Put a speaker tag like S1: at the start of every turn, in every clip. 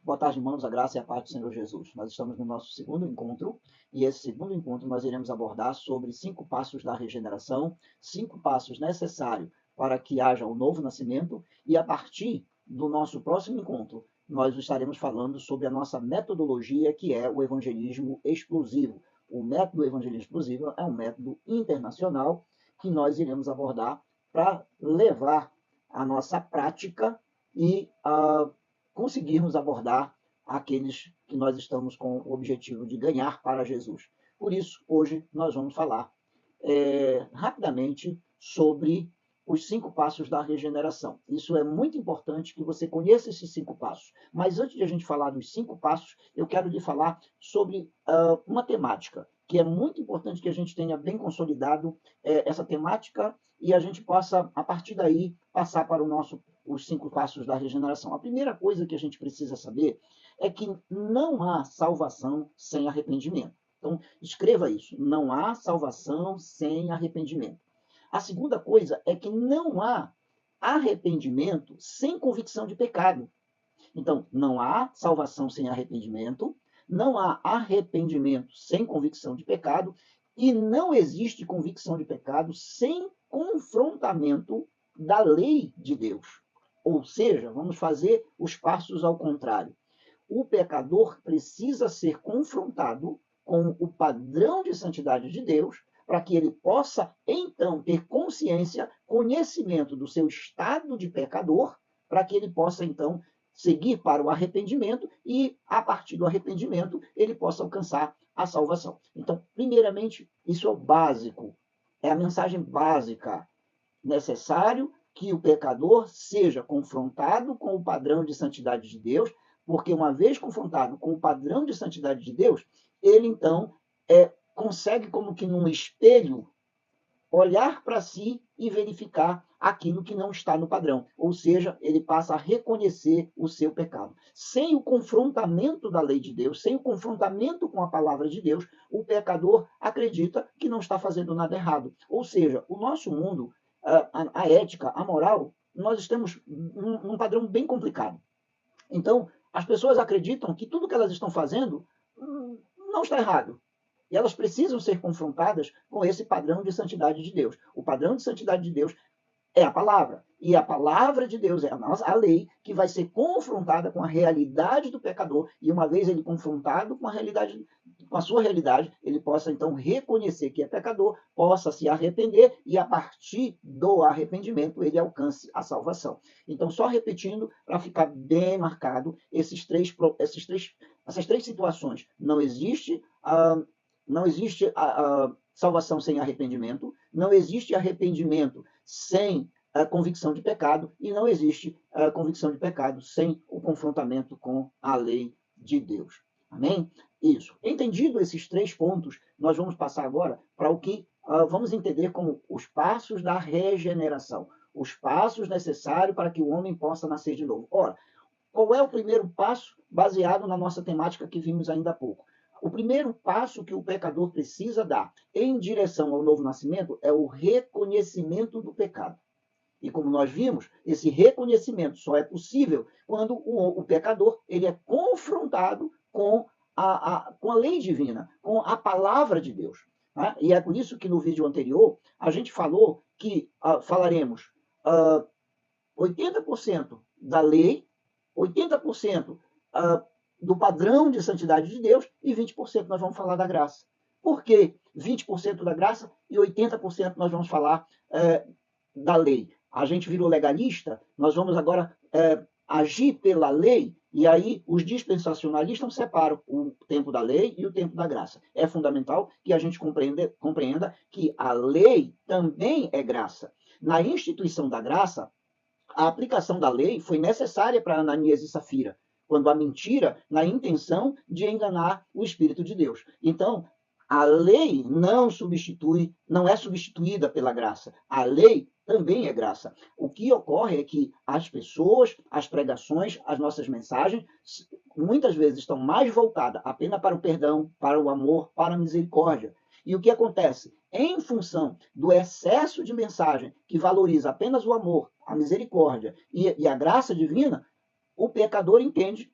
S1: Boa tarde, irmãos, a graça e a paz do Senhor Jesus. Nós estamos no nosso segundo encontro, e esse segundo encontro nós iremos abordar sobre 5 passos da regeneração, 5 passos necessários para que haja um novo nascimento, e a partir do nosso próximo encontro, nós estaremos falando sobre a nossa metodologia, que é o evangelismo explosivo. O método evangelismo explosivo é um método internacional que nós iremos abordar para levar a nossa prática e conseguirmos abordar aqueles que nós estamos com o objetivo de ganhar para Jesus. Por isso, hoje nós vamos falar rapidamente sobre os 5 passos da regeneração. Isso é muito importante que você conheça esses 5 passos. Mas antes de a gente falar dos 5 passos, eu quero lhe falar sobre uma temática que é muito importante que a gente tenha bem consolidado essa temática e a gente possa, a partir daí, passar para os 5 passos da regeneração. A primeira coisa que a gente precisa saber é que não há salvação sem arrependimento. Então, escreva isso. Não há salvação sem arrependimento. A segunda coisa é que não há arrependimento sem convicção de pecado. Então, não há salvação sem arrependimento, não há arrependimento sem convicção de pecado, e não existe convicção de pecado sem confrontamento da lei de Deus. Ou seja, vamos fazer os passos ao contrário. O pecador precisa ser confrontado com o padrão de santidade de Deus, para que ele possa, então, ter consciência, conhecimento do seu estado de pecador, para que ele possa, então, seguir para o arrependimento e, a partir do arrependimento, ele possa alcançar a salvação. Então, primeiramente, isso é o básico, é a mensagem básica. Necessário que o pecador seja confrontado com o padrão de santidade de Deus, porque uma vez confrontado com o padrão de santidade de Deus, ele então consegue, como que num espelho, olhar para si e verificar aquilo que não está no padrão. Ou seja, ele passa a reconhecer o seu pecado. Sem o confrontamento da lei de Deus, sem o confrontamento com a palavra de Deus, o pecador acredita que não está fazendo nada errado. Ou seja, o nosso mundo, a ética, a moral, nós estamos num padrão bem complicado. Então, as pessoas acreditam que tudo que elas estão fazendo não está errado. E elas precisam ser confrontadas com esse padrão de santidade de Deus. O padrão de santidade de Deus é a palavra. E a palavra de Deus é a lei que vai ser confrontada com a realidade do pecador. E uma vez ele confrontado com a sua realidade, ele possa então reconhecer que é pecador, possa se arrepender e a partir do arrependimento ele alcance a salvação. Então, só repetindo para ficar bem marcado essas três situações. Não existe salvação sem arrependimento, não existe arrependimento sem a convicção de pecado e não existe a convicção de pecado sem o confrontamento com a lei de Deus. Amém? Isso. Entendido esses 3 pontos, nós vamos passar agora para o que vamos entender como os passos da regeneração, os passos necessários para que o homem possa nascer de novo. Ora, qual é o primeiro passo baseado na nossa temática que vimos ainda há pouco? O primeiro passo que o pecador precisa dar em direção ao novo nascimento é o reconhecimento do pecado. E como nós vimos, esse reconhecimento só é possível quando o pecador ele é confrontado com a lei divina, com a palavra de Deus. Né? E é por isso que no vídeo anterior a gente falou que falaremos 80% da lei, 80% do padrão de santidade de Deus e 20% nós vamos falar da graça. Por que 20% da graça e 80% nós vamos falar da lei? A gente virou legalista, nós vamos agora agir pela lei, e aí os dispensacionalistas separam o tempo da lei e o tempo da graça. É fundamental que a gente compreenda que a lei também é graça. Na instituição da graça, a aplicação da lei foi necessária para Ananias e Safira, quando a mentira na intenção de enganar o Espírito de Deus. Então, a lei não é substituída pela graça. A lei também é graça. O que ocorre é que as pessoas, as pregações, as nossas mensagens, muitas vezes estão mais voltadas apenas para o perdão, para o amor, para a misericórdia. E o que acontece? Em função do excesso de mensagem que valoriza apenas o amor, a misericórdia e a graça divina, o pecador entende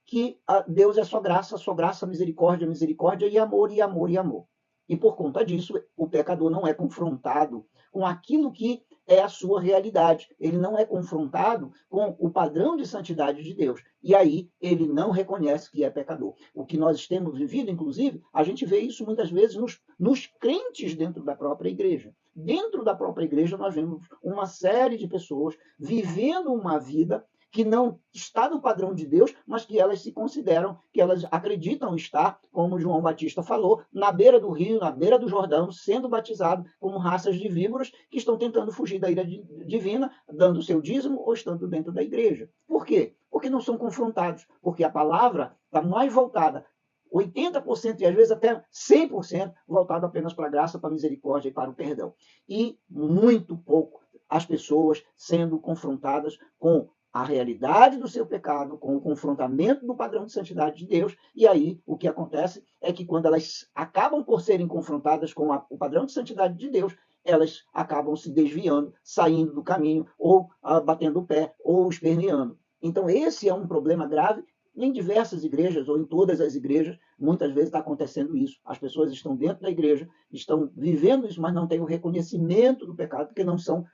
S1: que Deus é só graça, misericórdia, misericórdia e amor, e amor, e amor. E por conta disso, o pecador não é confrontado com aquilo que é a sua realidade. Ele não é confrontado com o padrão de santidade de Deus. E aí ele não reconhece que é pecador. O que nós temos vivido, inclusive, a gente vê isso muitas vezes nos crentes dentro da própria igreja. Dentro da própria igreja, nós vemos uma série de pessoas vivendo uma vida que não está no padrão de Deus, mas que elas se consideram, que elas acreditam estar, como João Batista falou, na beira do rio, na beira do Jordão, sendo batizado como raças de víboras que estão tentando fugir da ira divina, dando o seu dízimo ou estando dentro da igreja. Por quê? Porque não são confrontados, porque a palavra está mais voltada 80% e às vezes até 100% voltado apenas para a graça, para a misericórdia e para o perdão. E muito pouco as pessoas sendo confrontadas com a realidade do seu pecado, com o confrontamento do padrão de santidade de Deus, e aí o que acontece é que quando elas acabam por serem confrontadas com o padrão de santidade de Deus, elas acabam se desviando, saindo do caminho, ou batendo o pé, ou esperneando. Então esse é um problema grave em diversas igrejas, ou em todas as igrejas, muitas vezes está acontecendo isso. As pessoas estão dentro da igreja, estão vivendo isso, mas não têm o reconhecimento do pecado, porque não são...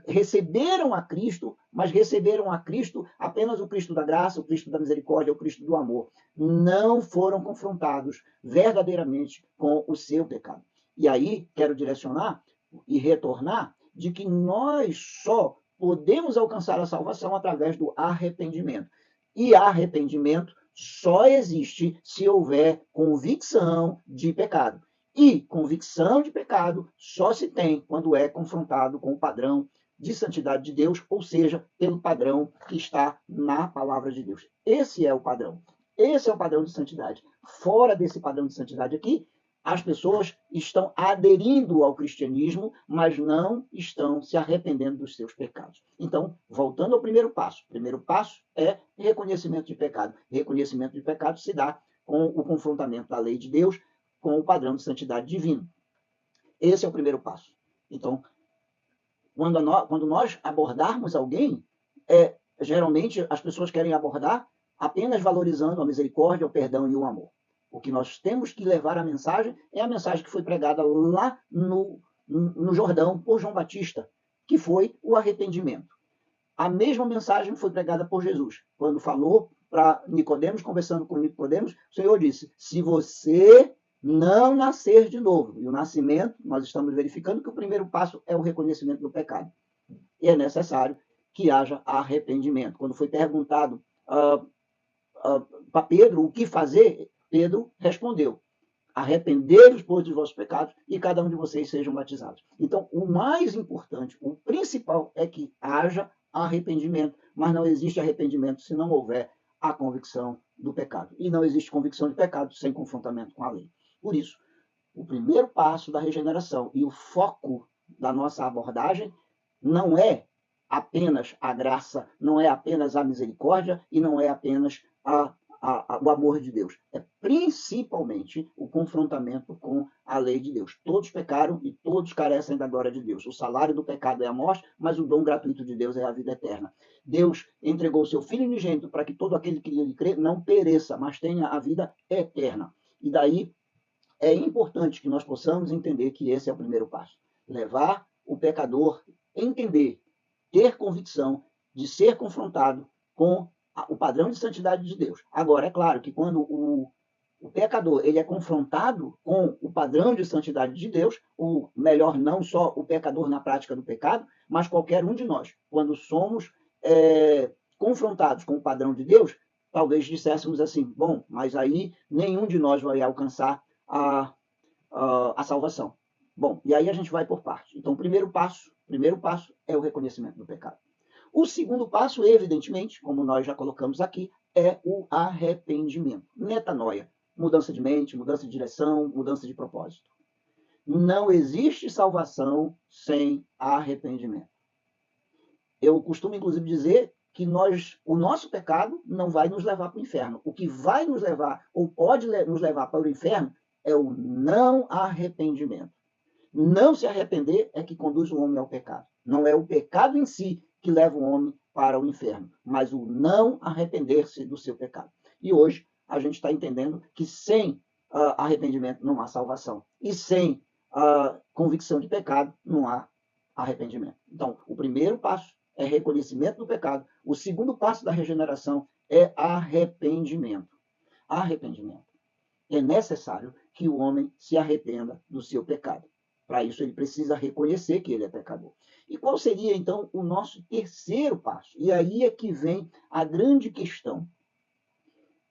S1: receberam a Cristo, mas receberam a Cristo apenas o Cristo da graça, o Cristo da misericórdia, o Cristo do amor. Não foram confrontados verdadeiramente com o seu pecado. E aí, quero direcionar e retornar de que nós só podemos alcançar a salvação através do arrependimento. E arrependimento só existe se houver convicção de pecado. E convicção de pecado só se tem quando é confrontado com o padrão de santidade de Deus, ou seja, pelo padrão que está na palavra de Deus. Esse é o padrão. Esse é o padrão de santidade. Fora desse padrão de santidade aqui, as pessoas estão aderindo ao cristianismo, mas não estão se arrependendo dos seus pecados. Então, voltando ao primeiro passo. O primeiro passo é reconhecimento de pecado. Reconhecimento de pecado se dá com o confrontamento da lei de Deus com o padrão de santidade divino. Esse é o primeiro passo. Então, quando nós abordarmos alguém, geralmente as pessoas querem abordar apenas valorizando a misericórdia, o perdão e o amor. O que nós temos que levar a mensagem é a mensagem que foi pregada lá no Jordão por João Batista, que foi o arrependimento. A mesma mensagem foi pregada por Jesus, quando falou para Nicodemos, conversando com Nicodemos, o Senhor disse: se você não nascer de novo, e o nascimento, nós estamos verificando que o primeiro passo é o reconhecimento do pecado. E é necessário que haja arrependimento. Quando foi perguntado para Pedro o que fazer, Pedro respondeu: arrependei-vos, pois, dos vossos pecados, e cada um de vocês sejam batizados. Então, o mais importante, o principal, é que haja arrependimento, mas não existe arrependimento se não houver a convicção do pecado. E não existe convicção de pecado sem confrontamento com a lei. Por isso, o primeiro passo da regeneração e o foco da nossa abordagem não é apenas a graça, não é apenas a misericórdia e não é apenas o amor de Deus. É principalmente o confrontamento com a lei de Deus. Todos pecaram e todos carecem da glória de Deus. O salário do pecado é a morte, mas o dom gratuito de Deus é a vida eterna. Deus entregou o seu Filho unigênito para que todo aquele que nele crê não pereça, mas tenha a vida eterna. E daí é importante que nós possamos entender que esse é o primeiro passo. Levar o pecador a entender, ter convicção de ser confrontado com o padrão de santidade de Deus. Agora, é claro que quando o pecador ele é confrontado com o padrão de santidade de Deus, ou melhor, não só o pecador na prática do pecado, mas qualquer um de nós, quando somos confrontados com o padrão de Deus, talvez disséssemos assim: bom, mas aí nenhum de nós vai alcançar a salvação. Bom, e aí a gente vai por parte. Então, o primeiro passo é o reconhecimento do pecado. O segundo passo, evidentemente, como nós já colocamos aqui, é o arrependimento. Metanoia. Mudança de mente, mudança de direção, mudança de propósito. Não existe salvação sem arrependimento. Eu costumo, inclusive, dizer que o nosso pecado não vai nos levar para o inferno. O que vai nos levar, ou pode nos levar para o inferno, é o não arrependimento. Não se arrepender é que conduz o homem ao pecado. Não é o pecado em si que leva o homem para o inferno, mas o não arrepender-se do seu pecado. E hoje a gente está entendendo que sem arrependimento não há salvação. E sem convicção de pecado não há arrependimento. Então, o primeiro passo é reconhecimento do pecado. O segundo passo da regeneração é arrependimento. Arrependimento. É necessário que o homem se arrependa do seu pecado. Para isso, ele precisa reconhecer que ele é pecador. E qual seria, então, o nosso terceiro passo? E aí é que vem a grande questão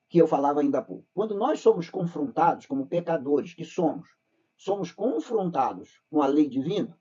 S1: que eu falava ainda há pouco. Quando nós somos confrontados, como pecadores que somos confrontados com a lei divina,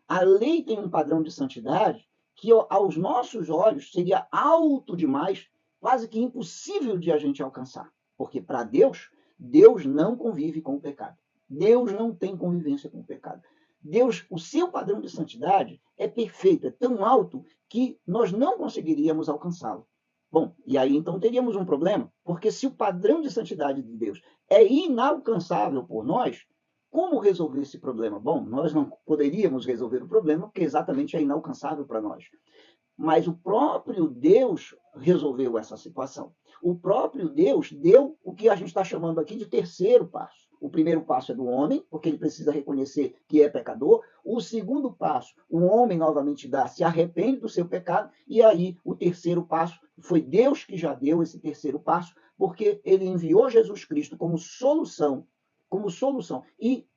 S1: a lei tem um padrão de santidade que, aos nossos olhos, seria alto demais, quase que impossível de a gente alcançar. Porque para Deus, Deus não convive com o pecado. Deus não tem convivência com o pecado. Deus, o seu padrão de santidade é perfeito, é tão alto que nós não conseguiríamos alcançá-lo. Bom, e aí então teríamos um problema, porque se o padrão de santidade de Deus é inalcançável por nós, como resolver esse problema? Bom, nós não poderíamos resolver o problema porque exatamente é inalcançável para nós. Mas o próprio Deus resolveu essa situação. O próprio Deus deu o que a gente está chamando aqui de terceiro passo. O primeiro passo é do homem, porque ele precisa reconhecer que é pecador. O segundo passo, o homem novamente se arrepende do seu pecado. E aí, o terceiro passo, foi Deus que já deu esse terceiro passo, porque ele enviou Jesus Cristo como solução. Como solução. E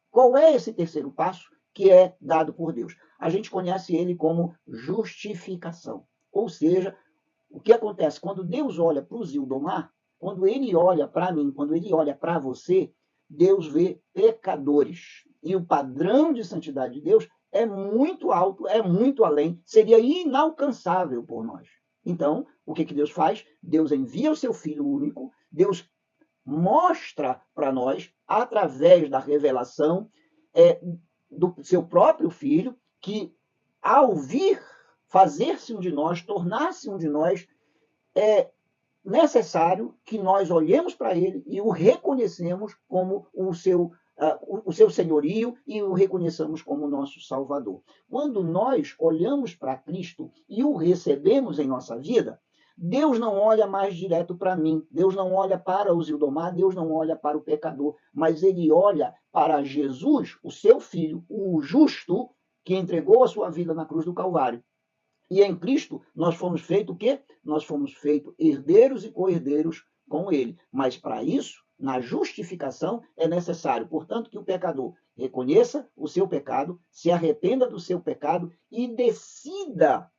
S1: qual é esse terceiro passo que é dado por Deus? A gente conhece ele como justificação. Ou seja, o que acontece? Quando Deus olha para o Zildomar, quando ele olha para mim, quando ele olha para você, Deus vê pecadores. E o padrão de santidade de Deus é muito alto, é muito além, seria inalcançável por nós. Então, o que Deus faz? Deus envia o seu Filho único, Deus mostra para nós, através da revelação do seu próprio Filho, que ao vir fazer-se um de nós, tornar-se um de nós, é necessário que nós olhemos para ele e o reconhecemos como o seu senhorio e o reconheçamos como nosso Salvador. Quando nós olhamos para Cristo e o recebemos em nossa vida, Deus não olha mais direto para mim, Deus não olha para o Zildomar, Deus não olha para o pecador, mas ele olha para Jesus, o seu Filho, o justo, que entregou a sua vida na cruz do Calvário. E em Cristo nós fomos feitos o quê? Nós fomos feitos herdeiros e co-herdeiros com ele. Mas para isso, na justificação, é necessário, portanto, que o pecador reconheça o seu pecado, se arrependa do seu pecado e decida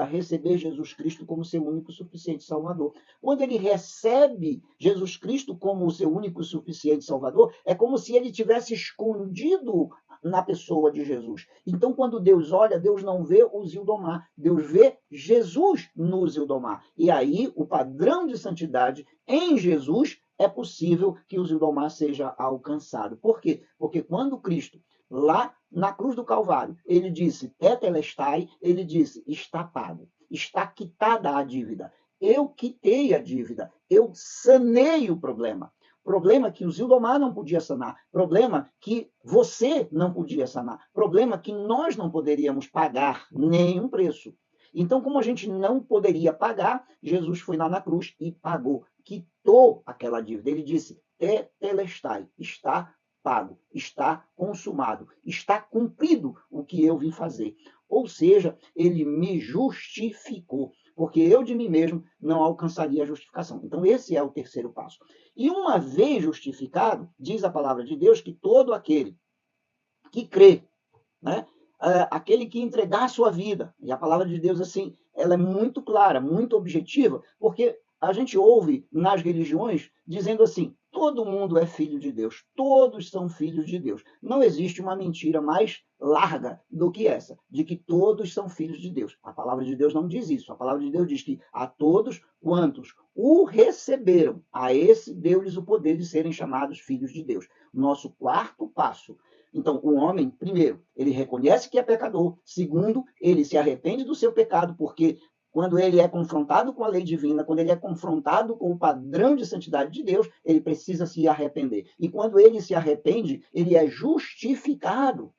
S1: receber Jesus Cristo como seu único e suficiente Salvador. Quando ele recebe Jesus Cristo como o seu único e suficiente Salvador, é como se ele tivesse escondido na pessoa de Jesus. Então, quando Deus olha, Deus não vê o Zildomar, Deus vê Jesus no Zildomar. E aí, o padrão de santidade em Jesus é possível que o Zildomar seja alcançado. Por quê? Porque quando Cristo, lá na cruz do Calvário, ele disse, tetelestai, ele disse, está pago, está quitada a dívida. Eu quitei a dívida, eu sanei o problema. Problema que o Zildomar não podia sanar, problema que você não podia sanar, problema que nós não poderíamos pagar nenhum preço. Então, como a gente não poderia pagar, Jesus foi lá na cruz e pagou, quitou aquela dívida. Ele disse, tetelestai, está pago, está consumado, está cumprido o que eu vim fazer. Ou seja, ele me justificou, porque eu de mim mesmo não alcançaria a justificação. Então, esse é o terceiro passo. E uma vez justificado, diz a palavra de Deus que todo aquele que crê, né, aquele que entregar a sua vida, e a palavra de Deus, assim, ela é muito clara, muito objetiva, porque a gente ouve nas religiões dizendo assim, todo mundo é filho de Deus, todos são filhos de Deus. Não existe uma mentira mais larga do que essa, de que todos são filhos de Deus. A palavra de Deus não diz isso. A palavra de Deus diz que a todos quantos o receberam, a esse deu-lhes o poder de serem chamados filhos de Deus. Nosso quarto passo. Então, o homem, primeiro, ele reconhece que é pecador. Segundo, ele se arrepende do seu pecado, porque quando ele é confrontado com a lei divina, quando ele é confrontado com o padrão de santidade de Deus, ele precisa se arrepender. E quando ele se arrepende, ele é justificado.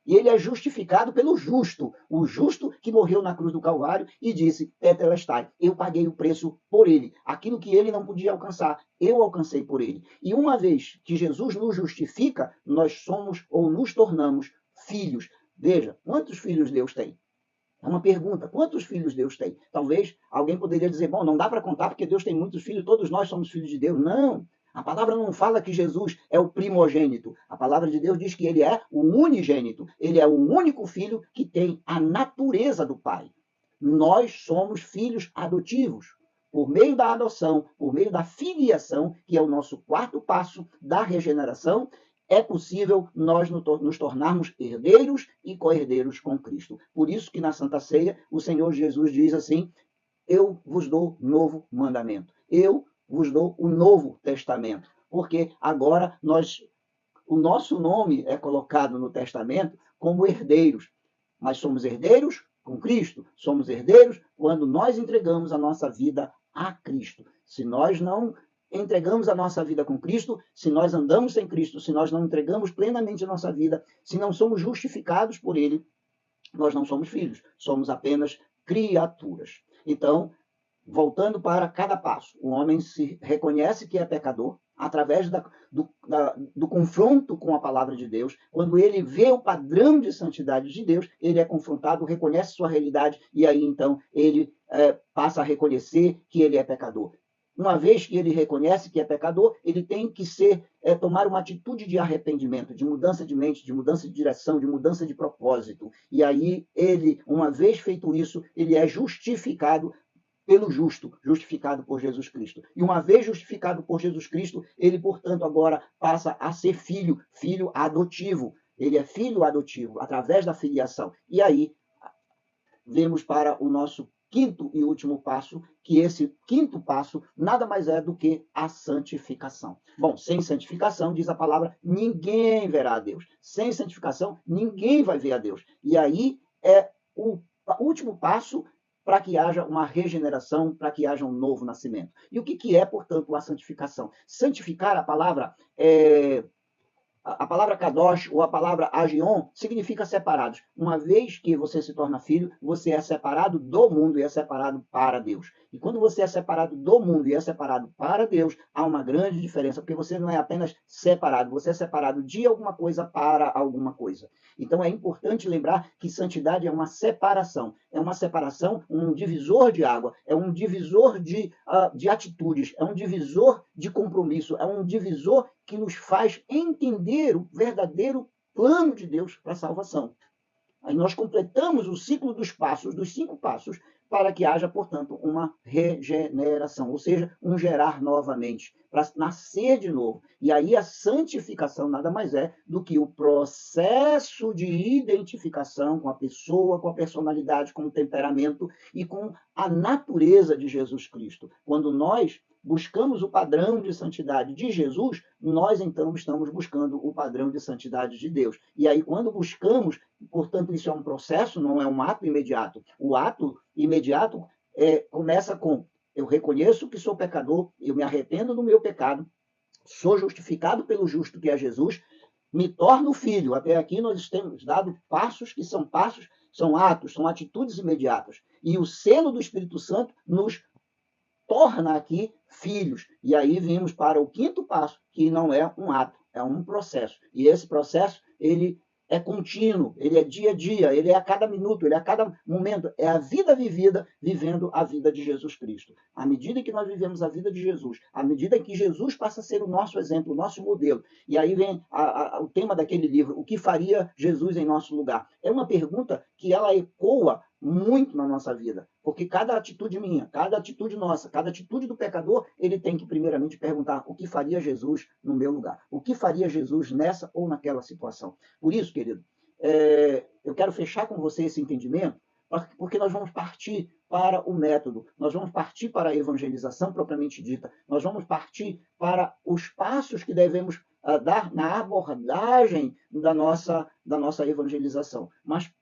S1: E ele é justificado pelo justo, o justo que morreu na cruz do Calvário e disse, tetelestai, eu paguei o preço por ele. Aquilo que ele não podia alcançar, eu alcancei por ele. E uma vez que Jesus nos justifica, nós somos ou nos tornamos filhos. Veja, quantos filhos Deus tem? É uma pergunta. Quantos filhos Deus tem? Talvez alguém poderia dizer, bom, não dá para contar porque Deus tem muitos filhos, todos nós somos filhos de Deus. Não. A palavra não fala que Jesus é o primogênito. A palavra de Deus diz que ele é o unigênito. Ele é o único filho que tem a natureza do Pai. Nós somos filhos adotivos. Por meio da adoção, por meio da filiação, que é o nosso quarto passo da regeneração, é possível nós nos tornarmos herdeiros e co-herdeiros com Cristo. Por isso que na Santa Ceia o Senhor Jesus diz assim, eu vos dou novo mandamento. Eu vos dou o novo testamento. Porque agora o nosso nome é colocado no testamento como herdeiros. Mas somos herdeiros com Cristo. Somos herdeiros quando nós entregamos a nossa vida a Cristo. Se nós não entregamos a nossa vida com Cristo, se nós andamos sem Cristo, se nós não entregamos plenamente a nossa vida, se não somos justificados por Ele, nós não somos filhos, somos apenas criaturas. Então, voltando para cada passo, o homem se reconhece que é pecador através do confronto com a palavra de Deus. Quando ele vê o padrão de santidade de Deus, ele é confrontado, reconhece sua realidade e aí então ele passa a reconhecer que ele é pecador. Uma vez que ele reconhece que é pecador, ele tem que tomar uma atitude de arrependimento, de mudança de mente, de mudança de direção, de mudança de propósito. E aí ele, uma vez feito isso, ele é justificado pelo justo, justificado por Jesus Cristo. E uma vez justificado por Jesus Cristo, ele, portanto, agora passa a ser filho, filho adotivo. Ele é filho adotivo, através da filiação. E aí, vemos para o nosso quinto e último passo, que esse quinto passo nada mais é do que a santificação. Bom, sem santificação, diz a palavra, ninguém verá a Deus. Sem santificação, ninguém vai ver a Deus. E aí é o último passo para que haja uma regeneração, para que haja um novo nascimento. E o que é, portanto, a santificação? Santificar, a palavra kadosh ou a palavra agion significa separados. Uma vez que você se torna filho, você é separado do mundo e é separado para Deus. E quando você é separado do mundo e é separado para Deus, há uma grande diferença, porque você não é apenas separado, você é separado de alguma coisa para alguma coisa. Então é importante lembrar que santidade é uma separação, um divisor de água, é um divisor de atitudes, é um divisor de compromisso, é um divisor que nos faz entender o verdadeiro plano de Deus para a salvação. Aí nós completamos o ciclo dos passos, dos 5 passos, para que haja, portanto, uma regeneração, ou seja, um gerar novamente, para nascer de novo. E aí a santificação nada mais é do que o processo de identificação com a pessoa, com a personalidade, com o temperamento e com a natureza de Jesus Cristo. Quando nós buscamos o padrão de santidade de Jesus, nós então estamos buscando o padrão de santidade de Deus. E aí, quando buscamos, portanto, isso é um processo, não é um ato imediato. O ato imediato começa com: eu reconheço que sou pecador, eu me arrependo do meu pecado, sou justificado pelo justo que é Jesus, me torno filho. Até aqui nós temos dado passos que são atos, são atitudes imediatas. E o selo do Espírito Santo nos torna aqui filhos. E aí vimos para o quinto passo, que não é um ato, é um processo. E esse processo, ele é contínuo, ele é dia a dia, ele é a cada minuto, ele é a cada momento, é a vida vivida, vivendo a vida de Jesus Cristo. À medida que nós vivemos a vida de Jesus, à medida que Jesus passa a ser o nosso exemplo, o nosso modelo, e aí vem o tema daquele livro, o que faria Jesus em nosso lugar? É uma pergunta que ela ecoa muito na nossa vida, porque cada atitude minha, cada atitude nossa, cada atitude do pecador, ele tem que primeiramente perguntar: o que faria Jesus no meu lugar? O que faria Jesus nessa ou naquela situação? Por isso, querido, eu quero fechar com você esse entendimento, porque nós vamos partir para o método, nós vamos partir para a evangelização propriamente dita, nós vamos partir para os passos que devemos dar na abordagem da nossa evangelização. Mas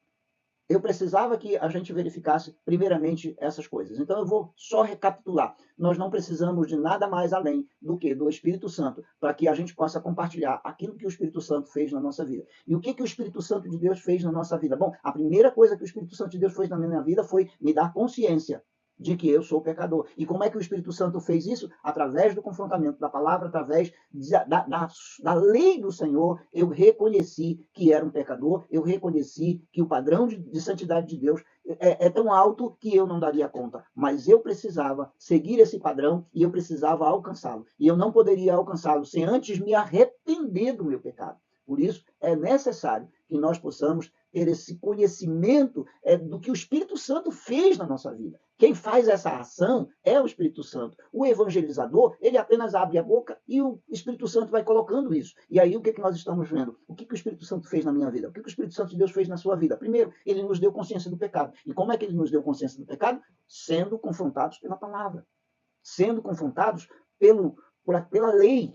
S1: eu precisava que a gente verificasse primeiramente essas coisas. Então eu vou só recapitular. Nós não precisamos de nada mais além do que do Espírito Santo para que a gente possa compartilhar aquilo que o Espírito Santo fez na nossa vida. E o que o Espírito Santo de Deus fez na nossa vida? Bom, a primeira coisa que o Espírito Santo de Deus fez na minha vida foi me dar consciência de que eu sou pecador. E como é que o Espírito Santo fez isso? Através do confrontamento da palavra, através da lei do Senhor, eu reconheci que era um pecador, eu reconheci que o padrão de santidade de Deus é tão alto que eu não daria conta. Mas eu precisava seguir esse padrão e eu precisava alcançá-lo. E eu não poderia alcançá-lo sem antes me arrepender do meu pecado. Por isso, é necessário que nós possamos ter esse conhecimento do que o Espírito Santo fez na nossa vida. Quem faz essa ação é o Espírito Santo. O evangelizador, ele apenas abre a boca e o Espírito Santo vai colocando isso. E aí o que nós estamos vendo? O que o Espírito Santo fez na minha vida? O que o Espírito Santo de Deus fez na sua vida? Primeiro, ele nos deu consciência do pecado. E como é que ele nos deu consciência do pecado? Sendo confrontados pela palavra. Sendo confrontados pela lei.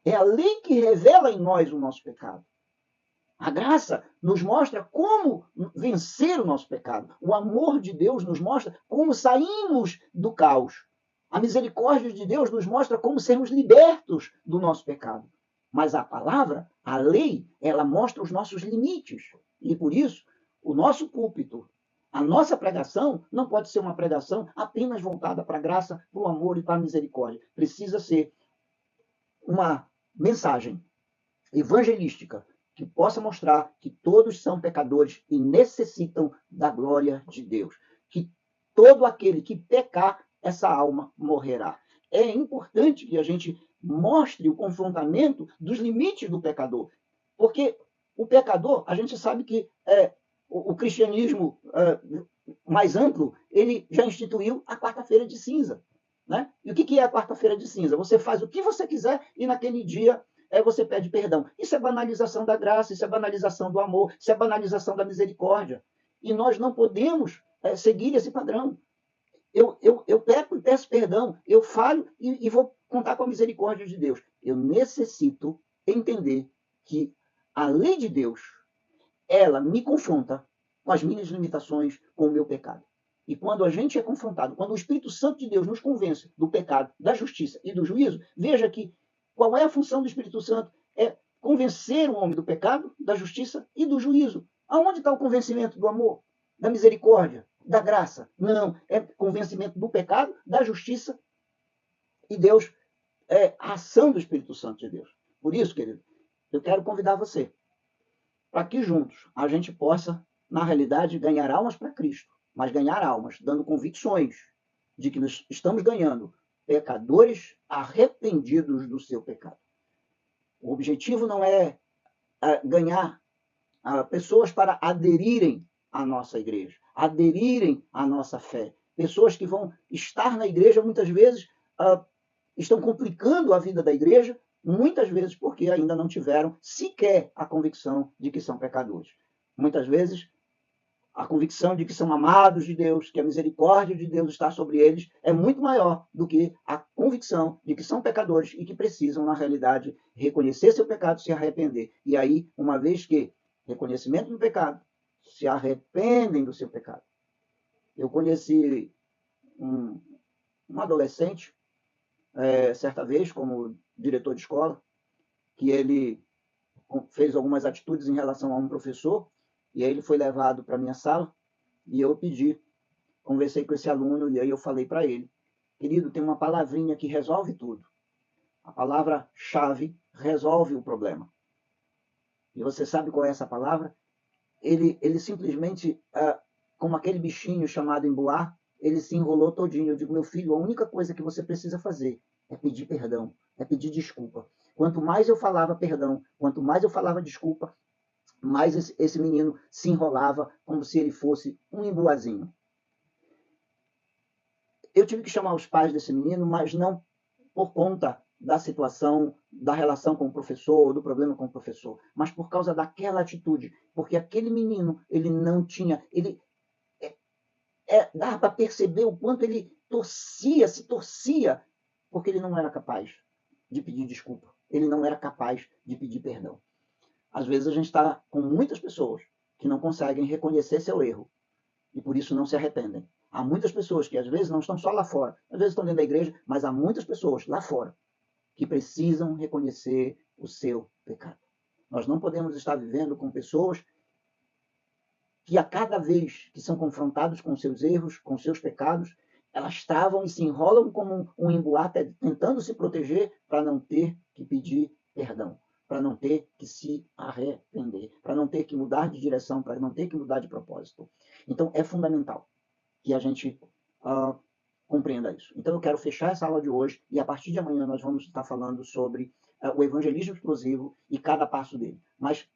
S1: É a lei que revela em nós o nosso pecado. A graça nos mostra como vencer o nosso pecado. O amor de Deus nos mostra como saímos do caos. A misericórdia de Deus nos mostra como sermos libertos do nosso pecado. Mas a palavra, a lei, ela mostra os nossos limites. E por isso, o nosso púlpito, a nossa pregação, não pode ser uma pregação apenas voltada para a graça, para o amor e para a misericórdia. Precisa ser uma mensagem evangelística que possa mostrar que todos são pecadores e necessitam da glória de Deus. Que todo aquele que pecar, essa alma morrerá. É importante que a gente mostre o confrontamento dos limites do pecador. Porque o pecador, a gente sabe que o cristianismo mais amplo, ele já instituiu a quarta-feira de cinza. Né? E o que é a quarta-feira de cinza? Você faz o que você quiser e naquele dia você pede perdão. Isso é banalização da graça, isso é banalização do amor, isso é banalização da misericórdia. E nós não podemos seguir esse padrão. Eu peco e peço perdão, eu falho e vou contar com a misericórdia de Deus. Eu necessito entender que a lei de Deus, ela me confronta com as minhas limitações, com o meu pecado. E quando a gente é confrontado, quando o Espírito Santo de Deus nos convence do pecado, da justiça e do juízo, veja que qual é a função do Espírito Santo? É convencer o homem do pecado, da justiça e do juízo. Aonde está o convencimento do amor, da misericórdia, da graça? Não, é convencimento do pecado, da justiça e Deus, a ação do Espírito Santo de Deus. Por isso, querido, eu quero convidar você para que juntos a gente possa, na realidade, ganhar almas para Cristo, mas ganhar almas dando convicções de que nós estamos ganhando pecadores arrependidos do seu pecado. O objetivo não é ganhar pessoas para aderirem à nossa igreja, aderirem à nossa fé. Pessoas que vão estar na igreja, muitas vezes, estão complicando a vida da igreja, muitas vezes porque ainda não tiveram sequer a convicção de que são pecadores. Muitas vezes, a convicção de que são amados de Deus, que a misericórdia de Deus está sobre eles, é muito maior do que a convicção de que são pecadores e que precisam, na realidade, reconhecer seu pecado e se arrepender. E aí, uma vez que reconhecimento do pecado, se arrependem do seu pecado. Eu conheci um adolescente, certa vez, como diretor de escola, que ele fez algumas atitudes em relação a um professor, e aí ele foi levado para a minha sala e eu conversei com esse aluno e aí eu falei para ele, querido, tem uma palavrinha que resolve tudo. A palavra-chave resolve o problema. E você sabe qual é essa palavra? Ele simplesmente, como aquele bichinho chamado emboar, ele se enrolou todinho. Eu digo, meu filho, a única coisa que você precisa fazer é pedir perdão, é pedir desculpa. Quanto mais eu falava perdão, quanto mais eu falava desculpa, mais esse menino se enrolava como se ele fosse um emboazinho. Eu tive que chamar os pais desse menino, mas não por conta da situação, da relação com o professor, do problema com o professor, mas por causa daquela atitude, porque aquele menino, ele não tinha, dava para perceber o quanto ele se torcia, porque ele não era capaz de pedir desculpa, ele não era capaz de pedir perdão. Às vezes a gente está com muitas pessoas que não conseguem reconhecer seu erro e por isso não se arrependem. Há muitas pessoas que às vezes não estão só lá fora, às vezes estão dentro da igreja, mas há muitas pessoas lá fora que precisam reconhecer o seu pecado. Nós não podemos estar vivendo com pessoas que a cada vez que são confrontados com seus erros, com seus pecados, elas travam e se enrolam como um emboate, tentando se proteger para não ter que pedir perdão, para não ter que se arrepender, para não ter que mudar de direção, para não ter que mudar de propósito. Então, é fundamental que a gente compreenda isso. Então, eu quero fechar essa aula de hoje e, a partir de amanhã, nós vamos estar falando sobre o evangelismo explosivo e cada passo dele. Mas,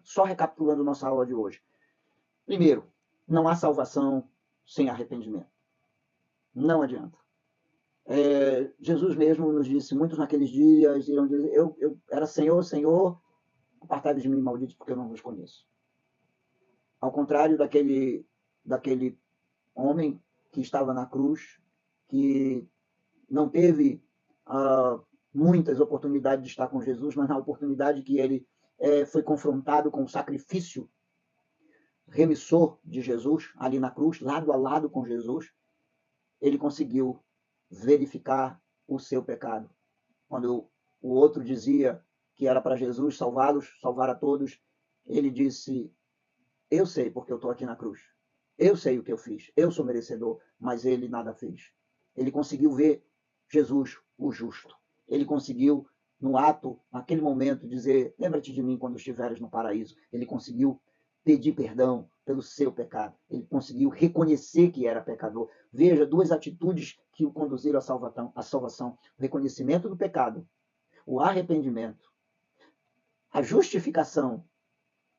S1: só recapitulando nossa aula de hoje. Primeiro, não há salvação sem arrependimento. Não adianta. Jesus mesmo nos disse, muitos naqueles dias irão dizer, eu era Senhor, Senhor, apartai-vos de mim, malditos, porque eu não vos conheço. Ao contrário daquele homem que estava na cruz, que não teve muitas oportunidades de estar com Jesus, mas na oportunidade que ele foi confrontado com o sacrifício remissor de Jesus, ali na cruz, lado a lado com Jesus, ele conseguiu verificar o seu pecado. Quando o outro dizia que era para Jesus salvá-los, salvar a todos, ele disse, eu sei porque eu estou aqui na cruz. Eu sei o que eu fiz, eu sou merecedor, mas ele nada fez. Ele conseguiu ver Jesus, o justo. Ele conseguiu, no ato, naquele momento, dizer, lembra-te de mim quando estiveres no paraíso. Ele conseguiu pedir perdão pelo seu pecado. Ele conseguiu reconhecer que era pecador. Veja, duas atitudes que o conduziram à salvação. O reconhecimento do pecado, o arrependimento, a justificação.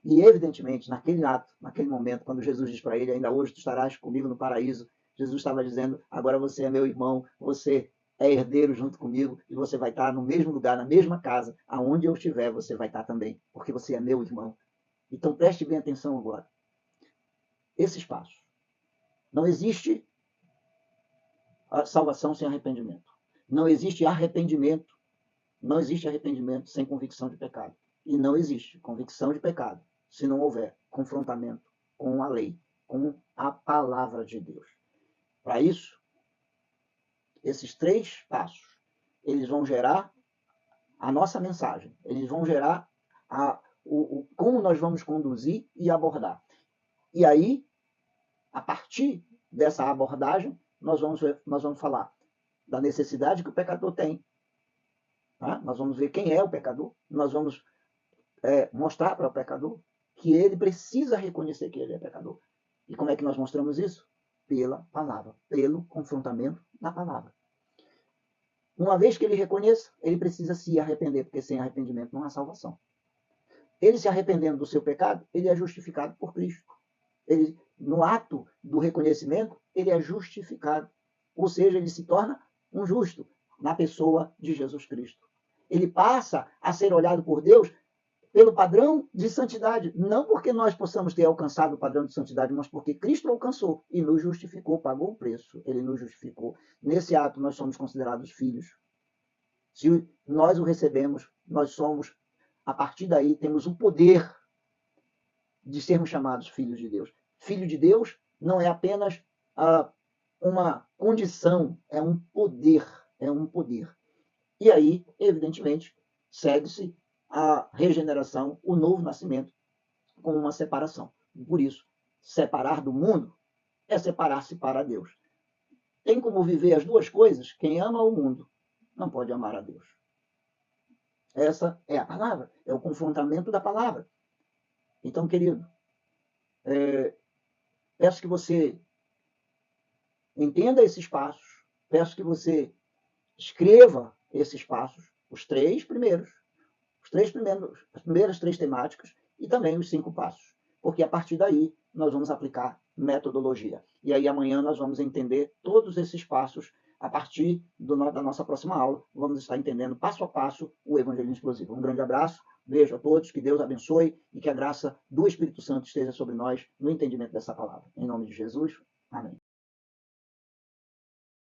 S1: E, evidentemente, naquele ato, naquele momento, quando Jesus diz para ele, ainda hoje tu estarás comigo no paraíso, Jesus estava dizendo, agora você é meu irmão, você é herdeiro junto comigo, e você vai estar no mesmo lugar, na mesma casa, aonde eu estiver, você vai estar também, porque você é meu irmão. Então, preste bem atenção agora. Esses passos. Não existe salvação sem arrependimento. Não existe arrependimento. Não existe arrependimento sem convicção de pecado. E não existe convicção de pecado se não houver confrontamento com a lei, com a palavra de Deus. Para isso, esses 3 passos, eles vão gerar a nossa mensagem. Eles vão gerar como nós vamos conduzir e abordar. E aí, a partir dessa abordagem, nós vamos falar da necessidade que o pecador tem. Tá? Nós vamos ver quem é o pecador. Nós vamos mostrar para o pecador que ele precisa reconhecer que ele é pecador. E como é que nós mostramos isso? Pela palavra, pelo confrontamento da palavra. Uma vez que ele reconheça, ele precisa se arrepender, porque sem arrependimento não há salvação. Ele se arrependendo do seu pecado, ele é justificado por Cristo. Ele, no ato do reconhecimento, ele é justificado. Ou seja, ele se torna um justo na pessoa de Jesus Cristo. Ele passa a ser olhado por Deus pelo padrão de santidade. Não porque nós possamos ter alcançado o padrão de santidade, mas porque Cristo alcançou e nos justificou, pagou o preço. Ele nos justificou. Nesse ato, nós somos considerados filhos. Se nós o recebemos, nós somos, a partir daí, temos o poder de sermos chamados filhos de Deus. Filho de Deus não é apenas uma condição, é um poder. É um poder. E aí, evidentemente, segue-se a regeneração, o novo nascimento, com uma separação. Por isso, separar do mundo é separar-se para Deus. Tem como viver as duas coisas? Quem ama o mundo não pode amar a Deus. Essa é a palavra, é o confrontamento da palavra. Então, querido, peço que você entenda esses passos, peço que você escreva esses passos, os 3 primeiros, as primeiras 3 temáticas e também os 5 passos, porque a partir daí nós vamos aplicar metodologia. E aí amanhã nós vamos entender todos esses passos a partir da nossa próxima aula. Vamos estar entendendo passo a passo o Evangelismo Explosivo. Um grande abraço, beijo a todos, que Deus abençoe e que a graça do Espírito Santo esteja sobre nós no entendimento dessa palavra. Em nome de Jesus, amém.